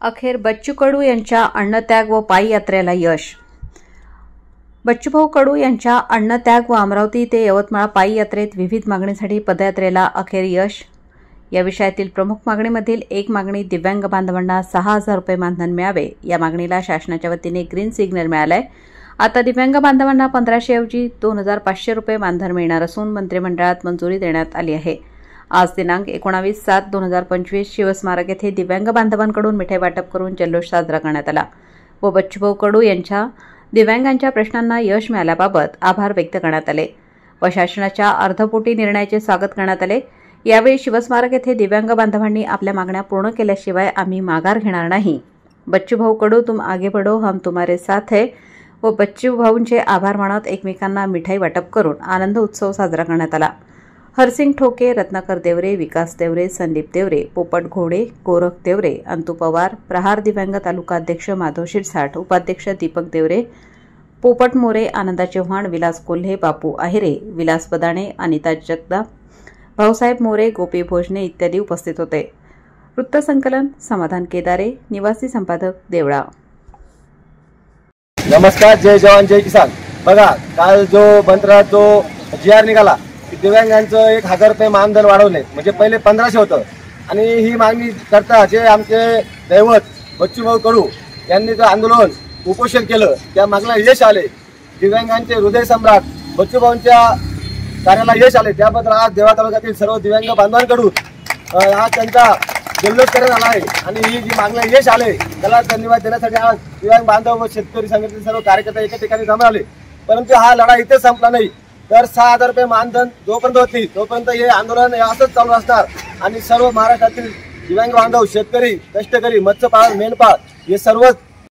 अखेर बच्चू कडू यांच्या अन्नत्याग व पायी यात्रेला यश। बच्चूभाऊ कडू यांच्या अन्नत्याग व अमरावती ते यवतमाळ पायी यात्रेत विविध मागणीसाठी पदयात्रेला अखेर यश। या विषयातील प्रमुख मागणीमधील एक मागणी दिव्यांग बांधवांना 6,000 रुपये मानधन मिळावे। या मागणीला शासनाच्या वतीने ग्रीन सिग्नल मिळालाय। आता दिव्यांग बांधवांना 1500 ऐवजी 2,500 रुपये मानधन मिळणार असून मंत्रिमंडळात मंजुरी देण्यात आली आहे। आज दिनांक 19/7/2025 शिवस्मारक येथे दिव्यांग बांधवांकडून मिठाई वाटप करून जल्लोष साजरा करण्यात आला व बच्चूभाऊ कडू यांच्या दिव्यांगांच्या प्रश्नांना यश मिळाल्याबाबत आभार व्यक्त करण्यात आले व शासनाच्या अर्धपोटी निर्णयाचे स्वागत करण्यात आले। यावेळी शिवस्मारक येथे दिव्यांग बांधवांनी आपल्या मागण्या पूर्ण केल्याशिवाय आम्ही माघार घेणार नाही। बच्चूभाऊ कडू तुम आगे बढ़ो हम तुम्हारे साथ है व बच्चूभाऊंचे आभार मानत एकमेकांना मिठाई वाटप करून आनंद उत्सव साजरा करण्यात आला। हरसिंग ठोके, रत्नाकर देवरे, विकास देवरे, संदीप देवरे, पोपट घोडे, गोरख देवरे, अंतू पवार, प्रहार दिव्यांग तालुका अध्यक्ष माधव शिरसाट, उपाध्यक्ष दीपक देवरे, पोपट मोरे, आनंदा चव्हाण, विलास कोल्हे, बापू आहेरे, विलास बदाणे, अनिता जगदाप, भाऊसाहेब मोरे, गोपी भोजने इत्यादी उपस्थित होते। वृत्तसंकलन समाधान केदारे, निवासी संपादक देवळा। नमस्कार, जय जवान जय किसान। बघा, काल जो मंत्रालयात जो GR निघाला की दिव्यांगांचं 1,000 रुपये मानधन वाढवले, म्हणजे पहिले 1500 होतं आणि ही मागणी करता जे आमचे दैवत बच्चूभाऊ कडू यांनी जो आंदोलन उपोषण केलं त्या मागला यश आले। दिव्यांगांचे हृदय सम्राट बच्चूभाऊंच्या कार्याला यश आले, त्याबद्दल आज देवा तालुक्यातील सर्व दिव्यांग बांधवांकडून आज त्यांचा जल्लोष करण्यात आला आहे आणि ही जी मागण्या यश आले त्याला धन्यवाद देण्यासाठी आज दिव्यांग बांधव व शेतकरी संघटनेचे सर्व कार्यकर्ते एका ठिकाणी जमा आले। परंतु हा लढा इथे संपला नाही, तर 6,000 रुपये मानधन जोपर्यंत होत नाही तोपर्यंत हे आंदोलन असंच चालू असणार आणि सर्व महाराष्ट्रातील दिव्यांग बांधव, शेतकरी, कष्टकरी, मत्स्यपालन, मेंढपाळ हे सर्व